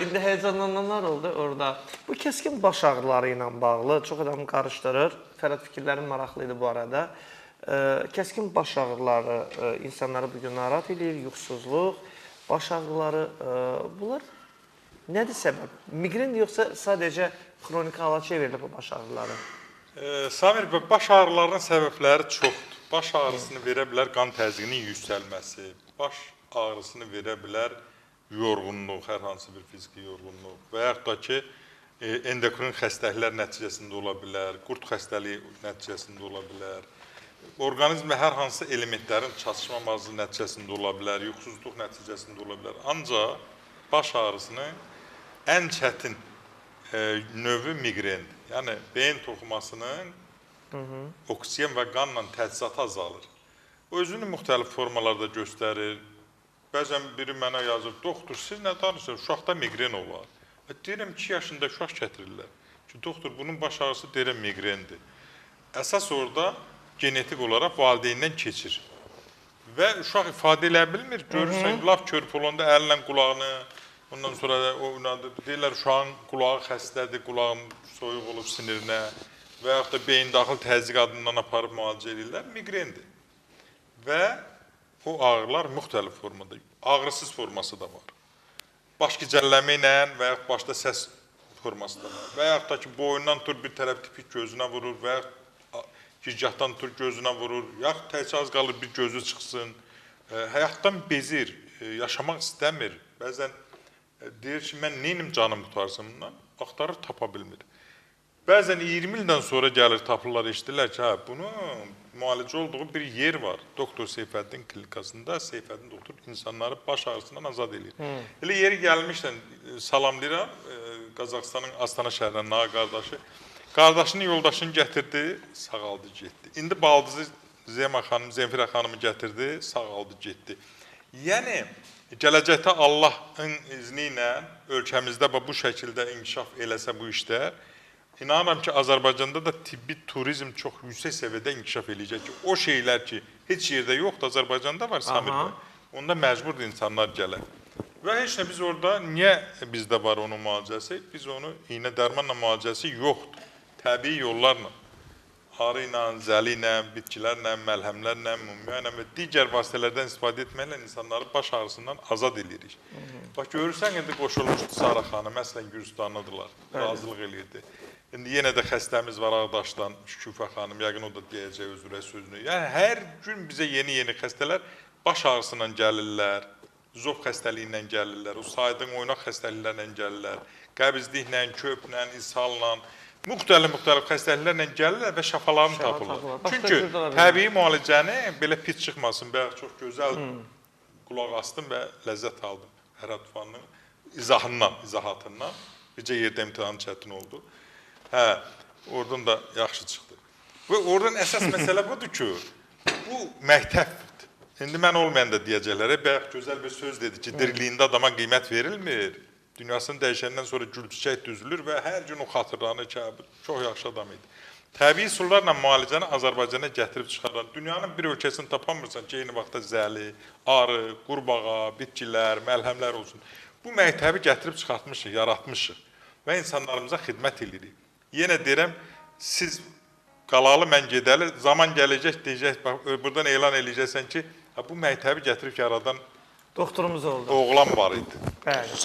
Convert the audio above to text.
indi heyecanlananlar oldu orada. Bu keskin baş ağrıları ilə bağlı çox adam qarışdırır. Fərəd fikirlərim maraqlıydı bu arada. Keskin baş ağrıları insanları bugün narahat edir, yuxusuzluq, baş ağrıları, bunlar nədir səbəb? Migren yoxsa sadəcə xronik hala çevrilir bu baş ağrıları? Samir, baş ağrılarının səbəbləri çoxdur. Baş ağrısını verə bilər qan təzyiqinin yüksəlməsi, baş ağrısını verə bilər yorğunluq, hər hansı bir fiziki yorğunluq və yaxud da ki, endokrin xəstəliklər nəticəsində ola bilər, qurt xəstəliyi nəticəsində ola bilər, orqanizmə hər hansı elementlərin çatışmaması nəticəsində ola bilər, yuxusuzluq nəticəsində ola bilər. Ancaq baş ağrısının ən çətin növü migrendir. Yəni, beyin toxumasının oksigen və qanla təchizatı azalır. O, özünü müxtəlif formalarda göstərir. Bəzən biri mənə yazır, doktor, siz nə danışırsınız, uşaqda migren olar. Deyirəm, 2 yaşında uşaq gətirirlər ki, doktor, bunun baş ağrısı deyirəm migrendir. Əsas orada genetik olaraq valideyndən keçir. Və uşaq ifadə elə bilmir, görürsən, laf körpü olanda əllə qulağını, ondan sonra deyirlər, uşağın qulağı xəstədir, qulağın soyuq olub sinirinə və yaxud da beyin daxil təzyiq adından aparıb müalicə edirlər, migrendir. Və o ağrılar müxtəlif formada, ağrısız forması da var. Baş gicəlləmə ilə və yaxud başda səs forması da var. Və yaxud da ki, boyundan tur bir tərəf tipik gözünə vurur və yaxud gicgahdan tur gözünə vurur, yaxud təkcə az qalır bir gözü çıxsın, həyatdan bezir, yaşamaq istəmir. Bəzən deyir ki, mən neynim canım qutarsın bundan, axtarır, tapa bilmir. Bəzən 20 ildən sonra gəlir, tapırlar, eşidirlər ki, bunun müalicə olduğu bir yer var. Doktor Seyfəddin klinikasında Seyfəddin doktor insanları baş ağrısından azad edir. Elə yeri gəlmişdən salamlayıram, Qazaxıstanın Astana şəhərinin Nağa qardaşı. Qardaşının yoldaşını gətirdi, sağaldı, getdi. İndi baldızı Zemfirə xanımı gətirdi, sağaldı, getdi. Yəni, gələcəkdə Allahın izni ilə ölkəmizdə bu şəkildə inkişaf eləsə bu işdə, İnanıram ki, Azərbaycanda da tibbi turizm çox yüksək səviyyədə inkişaf eləyəcək ki, o şeylər ki, heç yerdə yoxdur, Azərbaycanda var, Samir bəy. Onda məcburdur insanlar gələr. Və heç nə biz orada, niyə bizdə var onun müalicəsi? Biz onu iynə dərmanla müalicəsi yoxdur. Təbii yollarla, arı ilə, zəli ilə, bitkilərlə, məlhəmlərlə, mumya ilə və digər vasitələrdən istifadə etməklə insanları baş ağrısından azad edirik. Bax, görürsən, indi qoşulmuşdu Sara xanım, əslən Gürcistanlıdırlar, razılıq eləyirdi. İndi yenə də xəstəmiz var Ağdaşdan, Şükufə xanım, yəqin o da deyəcək özürə sözünü. Yəni, hər gün bizə yeni-yeni xəstələr baş ağrısıyla gəlirlər, zob xəstəliyi ilə gəlirlər, o saydığın oynaq xəstəliklərlə gəlirlər, qəbizliklə, köplə, ishalla, müxtəlif xəstəliklərlə gəlirlər və şəfalarını tapırlar. Çünki təbii müalicəni belə pis çıxmasın, bəyək çox gözəl qulaq astım və ləzzət aldım Hərə Tufanın izahatından. Bircə yerdə imtihanı çətin oldu. Oradan da yaxşı çıxdı. Və oradan əsas məsələ budur ki, bu məktəbdir. İndi mən olmayanda deyəcəklər, bəyək gözəl bir söz dedi ki, diriliyində adama qiymət verilmir. Dünyasını dəyişəndən sonra gül çiçək düzülür və hər gün o xatırlanır ki, çox yaxşı adam idi. Təbii üsullarla müalicəni Azərbaycana gətirib çıxaran, dünyanın bir ölkəsini tapamırsan ki, eyni vaxtda zəli, arı, qurbağa, bitkilər, məlhəmlər olsun. Bu məktəbi gətirib çıxartmışıq, yaratmışıq və insanlarımıza xidmət edirik. Yenə deyirəm, siz qalalı, mən gedəli, zaman gələcək, deyəcək, buradan elan eləyəcəksən ki, bu məktəbi gətirib yaradan doktorumuz oldu. Oğlan var idi. Bəli.